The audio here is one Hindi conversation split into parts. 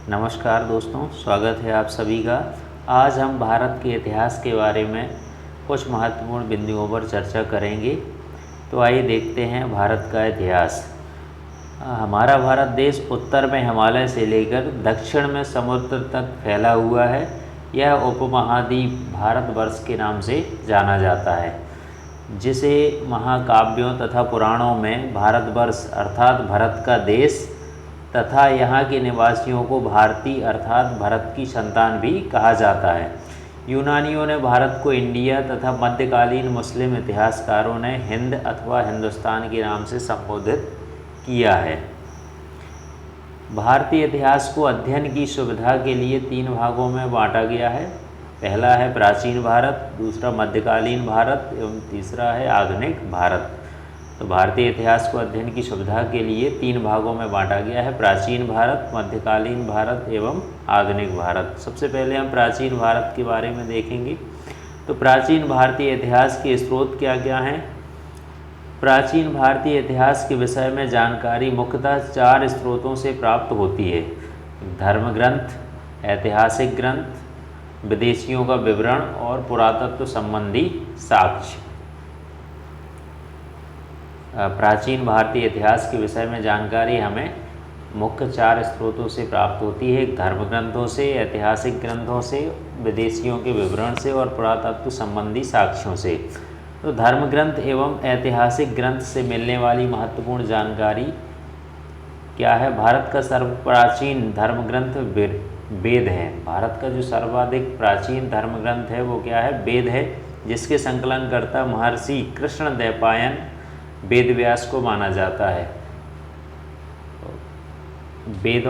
नमस्कार दोस्तों, स्वागत है आप सभी का। आज हम भारत के इतिहास के बारे में कुछ महत्वपूर्ण बिंदुओं पर चर्चा करेंगे। तो आइए देखते हैं भारत का इतिहास। हमारा भारत देश उत्तर में हिमालय से लेकर दक्षिण में समुद्र तक फैला हुआ है। यह उपमहाद्वीप भारतवर्ष के नाम से जाना जाता है, जिसे महाकाव्यों तथा पुराणों में भारतवर्ष अर्थात भरत का देश तथा यहाँ के निवासियों को भारतीय अर्थात भरत की संतान भी कहा जाता है। यूनानियों ने भारत को इंडिया तथा मध्यकालीन मुस्लिम इतिहासकारों ने हिंद अथवा हिंदुस्तान के नाम से संबोधित किया है। भारतीय इतिहास को अध्ययन की सुविधा के लिए 3 भागों में बांटा गया है। पहला है प्राचीन भारत, दूसरा मध्यकालीन भारत एवं तीसरा है आधुनिक भारत। तो भारतीय इतिहास को अध्ययन की सुविधा के लिए 3 भागों में बांटा गया है: प्राचीन भारत, मध्यकालीन भारत एवं आधुनिक भारत। सबसे पहले हम प्राचीन भारत के बारे में देखेंगे। तो प्राचीन भारतीय इतिहास के स्रोत क्या क्या हैं? प्राचीन भारतीय इतिहास के विषय में जानकारी मुख्यतः 4 स्रोतों से प्राप्त होती है: धर्म ग्रंथ, ऐतिहासिक ग्रंथ, विदेशियों का विवरण और पुरातत्व संबंधी साक्ष्य। प्राचीन भारतीय इतिहास के विषय में जानकारी हमें मुख्य 4 स्रोतों से प्राप्त होती है: धर्म ग्रंथों से, ऐतिहासिक ग्रंथों से, विदेशियों के विवरण से और पुरातत्व संबंधी साक्ष्यों से। तो धर्म ग्रंथ एवं ऐतिहासिक ग्रंथ से मिलने वाली महत्वपूर्ण जानकारी क्या है? भारत का सर्वप्राचीन धर्म ग्रंथ वेद है। भारत का जो सर्वाधिक प्राचीन धर्म ग्रंथ है वो क्या है? वेद है, जिसके संकलनकर्ता महर्षि कृष्णद्वैपायन वेद व्यास को माना जाता है। वेद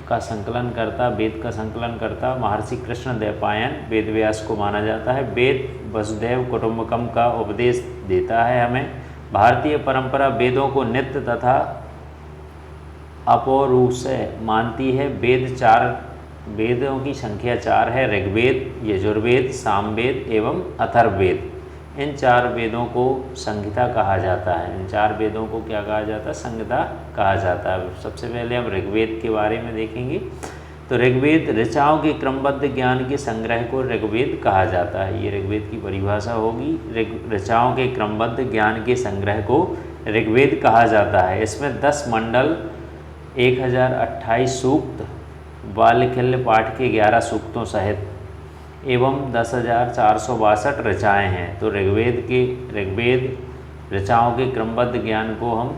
का संकलन करता महर्षि कृष्णद्वैपायन वेद व्यास को माना जाता है। वेद वसुधैव कुटुंबकम का उपदेश देता है हमें। भारतीय परंपरा वेदों को नित्य तथा अपौरुषेय मानती है। वेदों की संख्या 4 है: ऋग्वेद, यजुर्वेद, सामवेद एवं अथर्ववेद। इन 4 वेदों को संहिता कहा जाता है। इन 4 वेदों को क्या कहा जाता है? संहिता कहा जाता है। सबसे पहले हम ऋग्वेद के बारे में देखेंगे। तो ऋग्वेद ऋचाओं के क्रमबद्ध ज्ञान के संग्रह को ऋग्वेद कहा जाता है। ये ऋग्वेद की परिभाषा होगी। ऋचाओं के क्रमबद्ध ज्ञान के संग्रह को ऋग्वेद कहा जाता है। इसमें 10 मंडल, 1028 सूक्त, बालखिल्य पाठ के 11 सूक्तों सहित एवं 10,462 ऋचाएँ हैं। तो ऋग्वेद ऋचाओं के क्रमबद्ध ज्ञान को हम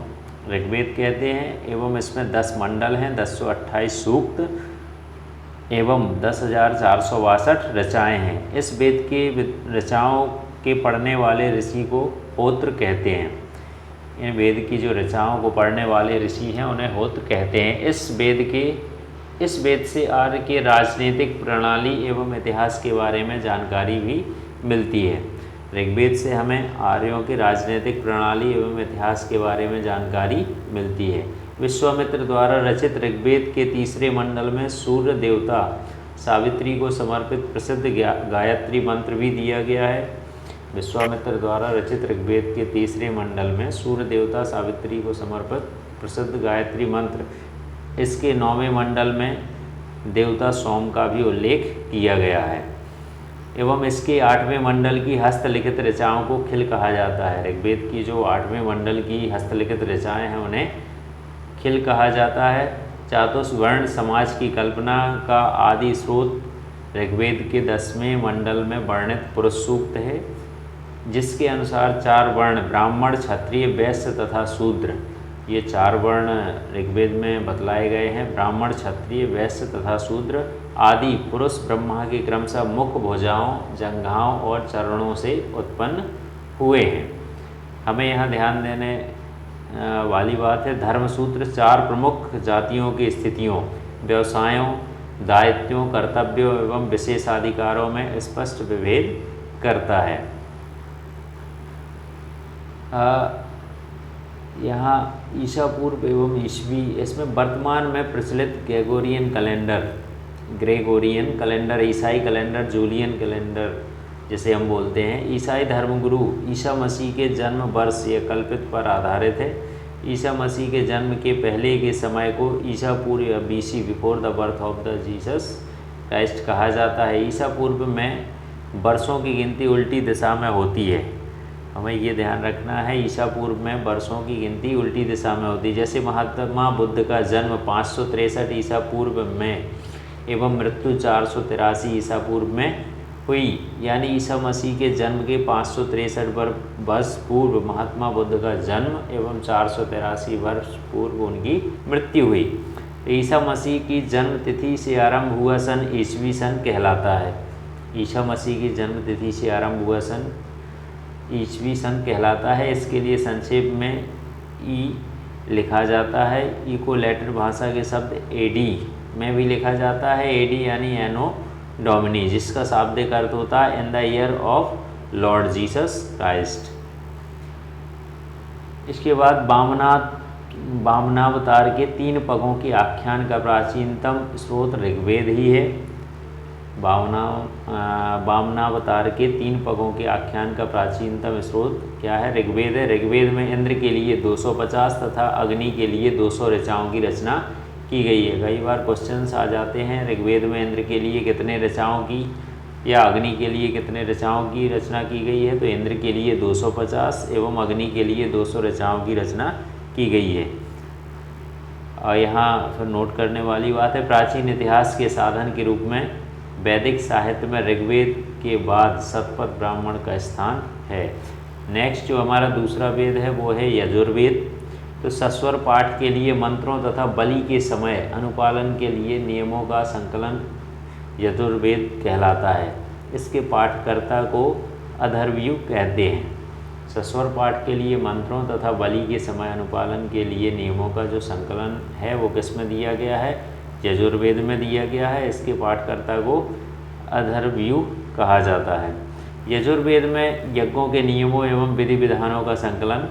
ऋग्वेद कहते हैं। एवं इसमें 10 मंडल हैं, 1028 सूक्त एवं 10,462 ऋचाएँ हैं। इस वेद के ऋचाओं के पढ़ने वाले ऋषि को होत्र कहते हैं। इन वेद की जो ऋचाओं को पढ़ने वाले ऋषि हैं उन्हें होत्र कहते हैं। इस वेद से आर्य के राजनीतिक प्रणाली एवं इतिहास के बारे में जानकारी भी मिलती है। ऋग्वेद से हमें आर्यों की राजनीतिक प्रणाली एवं इतिहास के बारे में जानकारी मिलती है। विश्वामित्र द्वारा रचित ऋग्वेद के 3रे मंडल में सूर्य देवता सावित्री को समर्पित प्रसिद्ध गायत्री मंत्र भी दिया गया है। विश्वामित्र द्वारा रचित ऋग्वेद के 3रे मंडल में सूर्य देवता सावित्री को समर्पित प्रसिद्ध गायत्री मंत्र। इसके 9वें मंडल में देवता सोम का भी उल्लेख किया गया है। एवं इसके 8वें मंडल की हस्तलिखित ऋचाओं को खिल कहा जाता है। ऋग्वेद की जो 8वें मंडल की हस्तलिखित ऋचाएँ हैं उन्हें खिल कहा जाता है। चातुर्वर्ण समाज की कल्पना का आदि स्रोत ऋग्वेद के 10वें मंडल में वर्णित पुरुष सूक्त है, जिसके अनुसार 4 वर्ण ब्राह्मण, क्षत्रिय, वैश्य तथा शूद्र, ये 4 वर्ण ऋग्वेद में बतलाए गए हैं। ब्राह्मण, क्षत्रिय, वैश्य तथा शूद्र आदि पुरुष ब्रह्मा के क्रमशः मुख, भुजाओं, जंघाओं और चरणों से उत्पन्न हुए हैं। हमें यहाँ ध्यान देने वाली बात है, धर्मसूत्र 4 प्रमुख जातियों की स्थितियों, व्यवसायों, दायित्वों, कर्तव्यों एवं विशेषाधिकारों में स्पष्ट विभेद करता है। यहाँ ईसा पूर्व एवं ईस्वी, इसमें वर्तमान में प्रचलित ग्रेगोरियन कैलेंडर, ईसाई कैलेंडर, जूलियन कैलेंडर जिसे हम बोलते हैं, ईसाई धर्मगुरु ईसा मसीह के जन्म वर्ष या कल्पित पर आधारित है। ईसा मसीह के जन्म के पहले के समय को ईसा पूर्व या BC before the birth of the Jesus Christ कहा जाता है। ईसा पूर्व में वर्षों की गिनती उल्टी दिशा में होती है, हमें ये ध्यान रखना है। ईसा पूर्व में वर्षों की गिनती उल्टी दिशा में होती है। जैसे महात्मा बुद्ध का जन्म 563 ईसा पूर्व में एवं मृत्यु 483 ईसा पूर्व में हुई, यानी ईसा मसीह के जन्म के 563 वर्ष पूर्व महात्मा बुद्ध का जन्म एवं 483 वर्ष पूर्व उनकी मृत्यु हुई। ईसा मसीह की जन्म तिथि से आरंभ हुआ सन ईसवी सन कहलाता है। ईसा मसीह की जन्म तिथि से आरंभ हुआ सन ईसवी सन कहलाता है। इसके लिए संक्षेप में ई लिखा जाता है। ई को लैटिन भाषा के शब्द एडी में भी लिखा जाता है। एडी यानी एनो डोमिनी, जिसका शाब्दिक अर्थ होता है in the year of Lord Jesus Christ. इसके बाद वामनावतार के 3 पगों के आख्यान का प्राचीनतम स्रोत ऋग्वेद ही है। वामनावतार के 3 पगों के आख्यान का प्राचीनतम स्रोत क्या है? ऋग्वेद है। ऋग्वेद में इंद्र के लिए 250 तथा अग्नि के लिए 200 ऋचाओं की रचना की गई है। कई बार क्वेश्चंस आ जाते हैं, ऋग्वेद में इंद्र के लिए कितने ऋचाओं की या अग्नि के लिए कितने ऋचाओं की रचना की गई है? तो इंद्र के लिए 250 एवं अग्नि के लिए 200 ऋचाओं की रचना की गई है। और यहाँ फिर नोट करने वाली बात है, प्राचीन इतिहास के साधन के रूप में वैदिक साहित्य में ऋग्वेद के बाद शतपथ ब्राह्मण का स्थान है। नेक्स्ट जो हमारा दूसरा वेद है वो है यजुर्वेद। तो सस्वर पाठ के लिए मंत्रों तथा बलि के समय अनुपालन के लिए नियमों का संकलन यजुर्वेद कहलाता है। इसके पाठकर्ता को अथर्वयु कहते हैं। सस्वर पाठ के लिए मंत्रों तथा बलि के समय अनुपालन के लिए नियमों का जो संकलन है वो किस में दिया गया है? यजुर्वेद में दिया गया है। इसके पाठकर्ता को अथर्वयु कहा जाता है। यजुर्वेद में यज्ञों के नियमों एवं विधि विधानों का संकलन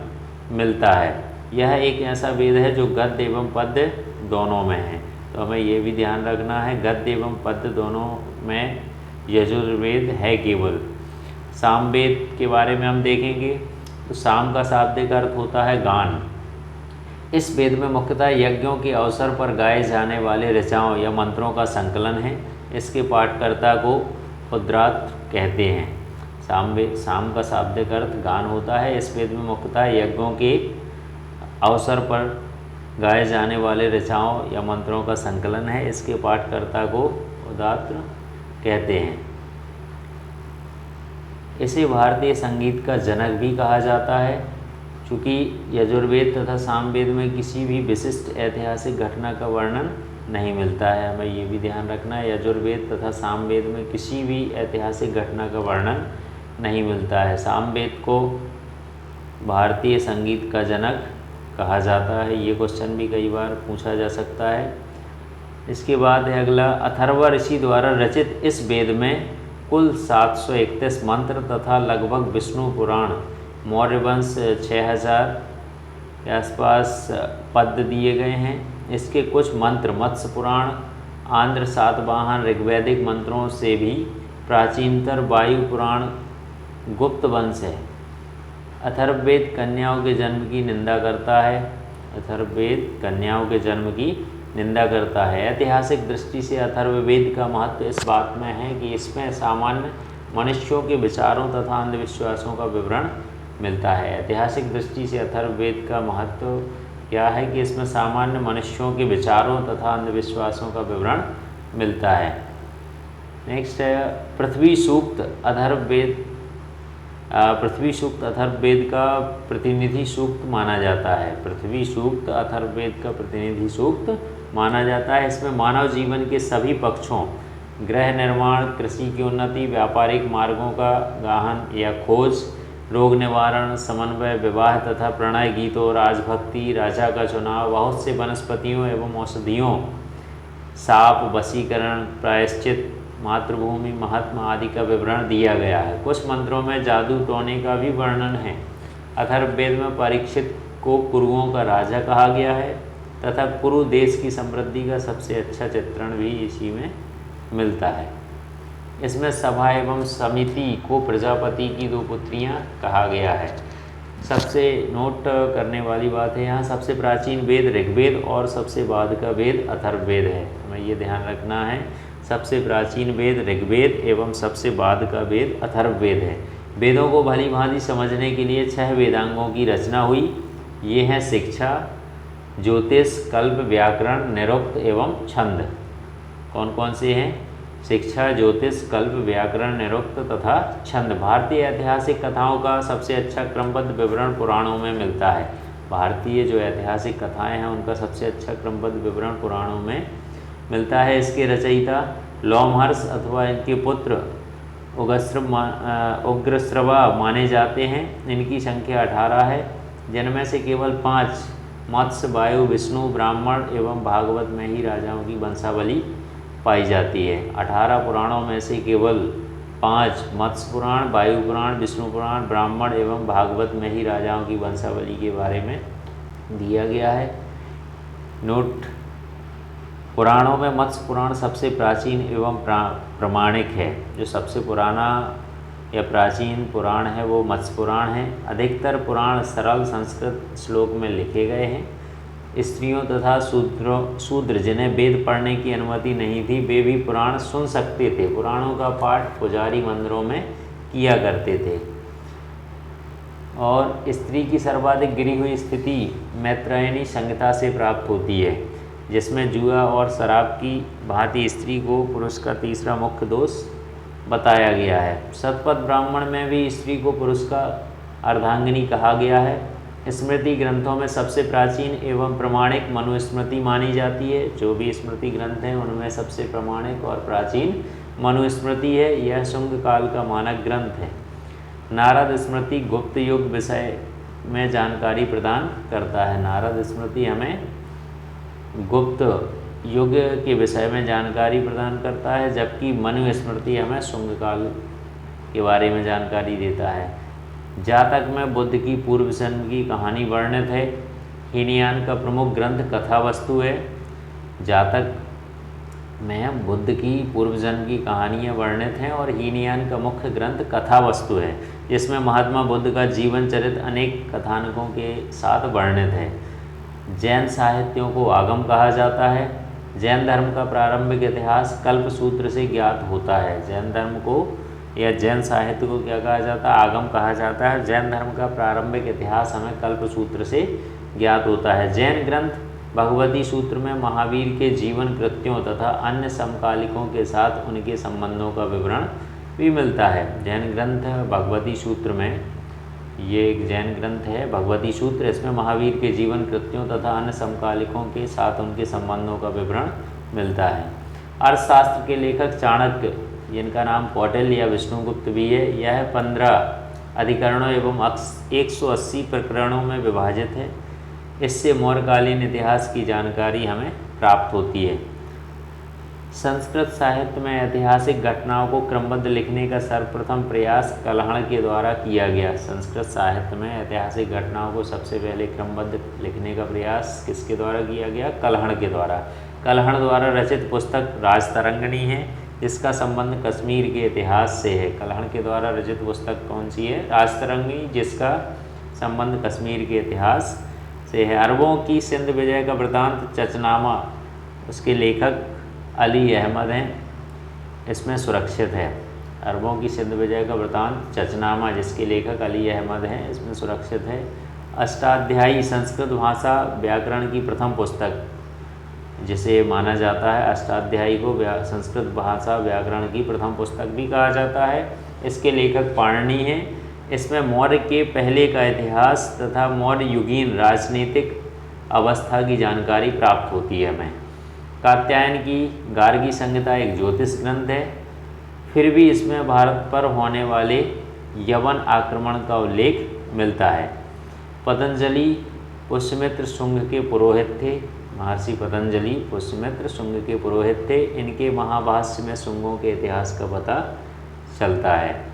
मिलता है। यह एक ऐसा वेद है जो गद्य एवं पद्य दोनों में है। तो हमें ये भी ध्यान रखना है, गद्य एवं पद्य दोनों में यजुर्वेद है केवल। सामवेद के बारे में हम देखेंगे तो साम का शाब्दिक अर्थ होता है गान। इस वेद में मुख्यतः यज्ञों के अवसर पर गाए जाने वाले ऋचाओं या मंत्रों का संकलन है। इसके पाठकर्ता को उद्रात कहते हैं। साम का शाब्दिक अर्थ गान होता है। इस वेद में मुख्यतः यज्ञों के अवसर पर गाए जाने वाले ऋचाओं या मंत्रों का संकलन है। इसके पाठकर्ता को उदात्त कहते हैं। इसे भारतीय संगीत का जनक भी कहा जाता है। चूँकि यजुर्वेद तथा सामवेद में किसी भी विशिष्ट ऐतिहासिक घटना का वर्णन नहीं मिलता है, हमें ये भी ध्यान रखना है। यजुर्वेद तथा सामवेद में किसी भी ऐतिहासिक घटना का वर्णन नहीं मिलता है। सामवेद को भारतीय संगीत का जनक कहा जाता है। ये क्वेश्चन भी कई बार पूछा जा सकता है। इसके बाद है अगला, अथर्व ऋषि द्वारा रचित इस वेद में कुल 731 मंत्र तथा लगभग विष्णु पुराण मौर्य वंश 6000 के आसपास पद्य दिए गए हैं। इसके कुछ मंत्र मत्स्य पुराण, आंध्र सातवाहन ऋग्वैदिक मंत्रों से भी प्राचीनतर वायु पुराण गुप्त वंश है। अथर्ववेद कन्याओं के जन्म की निंदा करता है। अथर्ववेद कन्याओं के जन्म की निंदा करता है। ऐतिहासिक दृष्टि से अथर्ववेद का महत्व इस बात में है कि इसमें सामान्य मनुष्यों के विचारों तथा अंधविश्वासों का विवरण मिलता है। ऐतिहासिक दृष्टि से अथर्ववेद का महत्व क्या है कि इसमें सामान्य मनुष्यों के विचारों तथा अंधविश्वासों का विवरण मिलता है। नेक्स्ट है पृथ्वी सूक्त अथर्ववेद। पृथ्वी सूक्त अथर्ववेद का प्रतिनिधि सूक्त माना जाता है। पृथ्वी सूक्त अथर्ववेद का प्रतिनिधि सूक्त माना जाता है। इसमें मानव जीवन के सभी पक्षों, गृह निर्माण, कृषि की उन्नति, व्यापारिक मार्गों का गाहन या खोज, रोग निवारण, समन्वय, विवाह तथा प्रणय गीतों, राजभक्ति, राजा का चुनाव, बहुत से वनस्पतियों एवं औषधियों, साप, वशीकरण, प्रायश्चित, मातृभूमि, महात्मा आदि का विवरण दिया गया है। कुछ मंत्रों में जादू टोने का भी वर्णन है। अथर्ववेद में परीक्षित को कुरुओं का राजा कहा गया है तथा कुरु देश की समृद्धि का सबसे अच्छा चित्रण भी इसी में मिलता है। इसमें सभा एवं समिति को प्रजापति की 2 पुत्रियां कहा गया है। सबसे नोट करने वाली बात है यहाँ, सबसे प्राचीन वेद ऋग्वेद और सबसे बाद का वेद अथर्ववेद है। हमें ये ध्यान रखना है, सबसे प्राचीन वेद ऋग्वेद एवं सबसे बाद का वेद अथर्ववेद है। वेदों को भली भांति समझने के लिए 6 वेदांगों की रचना हुई। ये हैं शिक्षा, ज्योतिष, कल्प, व्याकरण, निरुक्त एवं छंद। कौन कौन से हैं? शिक्षा, ज्योतिष, कल्प, व्याकरण, निरुक्त तथा छंद। भारतीय ऐतिहासिक कथाओं का सबसे अच्छा क्रमबद्ध विवरण पुराणों में मिलता है। भारतीय जो ऐतिहासिक कथाएं हैं उनका सबसे अच्छा क्रमबद्ध विवरण पुराणों में मिलता है। इसके रचयिता लोमहर्ष अथवा इनके पुत्र उग्रश्रवा माने जाते हैं। इनकी संख्या 18 है, जिनमें से केवल 5 मत्स्य, वायु, विष्णु, ब्राह्मण एवं भागवत में ही राजाओं की वंशावली पाई जाती है। 18 पुराणों में से केवल 5 मत्स्य पुराण, वायु पुराण, विष्णु पुराण, ब्राह्मण एवं भागवत में ही राजाओं की वंशावली के बारे में दिया गया है। नोट, पुराणों में मत्स्य पुराण सबसे प्राचीन एवं प्रामाणिक है। जो सबसे पुराना या प्राचीन पुराण है वो मत्स्य पुराण है। अधिकतर पुराण सरल संस्कृत श्लोक में लिखे गए हैं। स्त्रियों तथा शूद्र जिन्हें वेद पढ़ने की अनुमति नहीं थी, वे भी पुराण सुन सकते थे। पुराणों का पाठ पुजारी मंदिरों में किया करते थे। और स्त्री की सर्वाधिक गिरी हुई स्थिति मैत्रेयनी संहिता से प्राप्त होती है, जिसमें जुआ और शराब की भांति स्त्री को पुरुष का तीसरा मुख्य दोष बताया गया है। शतपथ ब्राह्मण में भी स्त्री को पुरुष का अर्धांगिनी कहा गया है। स्मृति ग्रंथों में सबसे प्राचीन एवं प्रमाणिक मनुस्मृति मानी जाती है। जो भी स्मृति ग्रंथ हैं उनमें सबसे प्रमाणिक और प्राचीन मनुस्मृति है। यह शुंग काल का मानक ग्रंथ है। नारद स्मृति गुप्त युग विषय में जानकारी प्रदान करता है। नारद स्मृति हमें गुप्त युग के विषय में जानकारी प्रदान करता है, जबकि मनुस्मृति हमें शुंग काल के बारे में जानकारी देता है। जातक में बुद्ध की पूर्व जन्म की कहानी वर्णित है। हीनयान का प्रमुख ग्रंथ कथा वस्तु है। जातक में बुद्ध की पूर्व जन्म की कहानियाँ वर्णित हैं और हीनयान का मुख्य ग्रंथ कथा वस्तु है, जिसमें महात्मा बुद्ध का जीवन चरित्र अनेक कथानकों के साथ वर्णित है। जैन साहित्यों को आगम कहा जाता है। जैन धर्म का प्रारंभिक इतिहास कल्प सूत्र से ज्ञात होता है। जैन धर्म को या जैन साहित्य को क्या कहा जाता है? आगम कहा जाता है। जैन धर्म का प्रारंभिक इतिहास हमें कल्प सूत्र से ज्ञात होता है। जैन ग्रंथ भगवती सूत्र में महावीर के जीवन कृत्यों तथा अन्य समकालिकों के साथ उनके संबंधों का विवरण भी मिलता है। जैन ग्रंथ भगवती सूत्र में, ये एक जैन ग्रंथ है भगवती सूत्र, इसमें महावीर के जीवन कृत्यों तथा अन्य समकालिकों के साथ उनके संबंधों का विवरण मिलता है। अर्थशास्त्र के लेखक चाणक्य, जिनका नाम कौटिल्य या विष्णुगुप्त भी है, यह 15 अधिकरणों एवं 180 प्रकरणों में विभाजित है। इससे मौर्यकालीन इतिहास की जानकारी हमें प्राप्त होती है। संस्कृत साहित्य में ऐतिहासिक घटनाओं को क्रमबद्ध लिखने का सर्वप्रथम प्रयास कल्हण के द्वारा किया गया। संस्कृत साहित्य में ऐतिहासिक घटनाओं को सबसे पहले क्रमबद्ध लिखने का प्रयास किसके द्वारा किया गया? कल्हण के द्वारा। कल्हण द्वारा रचित पुस्तक राजतरंगिणी है, जिसका संबंध कश्मीर के इतिहास से है। कल्हण के द्वारा रचित पुस्तक कौन सी है? राजतरंगिणी, जिसका संबंध कश्मीर के इतिहास से है। अरबों की सिंध विजय का वृतांत चचनामा, उसके लेखक अली अहमद हैं, इसमें सुरक्षित है। अरबों की सिंध विजय का वृतांत चचनामा, जिसके लेखक अली अहमद हैं, इसमें सुरक्षित है। अष्टाध्यायी संस्कृत भाषा व्याकरण की प्रथम पुस्तक, जिसे माना जाता है अष्टाध्यायी को संस्कृत भाषा व्याकरण की प्रथम पुस्तक भी कहा जाता है। इसके लेखक पाणिनि हैं। इसमें मौर्य के पहले का इतिहास तथा मौर्य युगीन राजनीतिक अवस्था की जानकारी प्राप्त होती है हमें। कात्यायन की गार्गी संहिता एक ज्योतिष ग्रंथ है। फिर भी इसमें भारत पर होने वाले यवन आक्रमण का उल्लेख मिलता है। पतंजलि पुष्यमित्र शुंग के पुरोहित थे। महर्षि पतंजलि पुष्यमित्र शुंग के पुरोहित थे। इनके महाभाष्य में शुंगों के इतिहास का पता चलता है।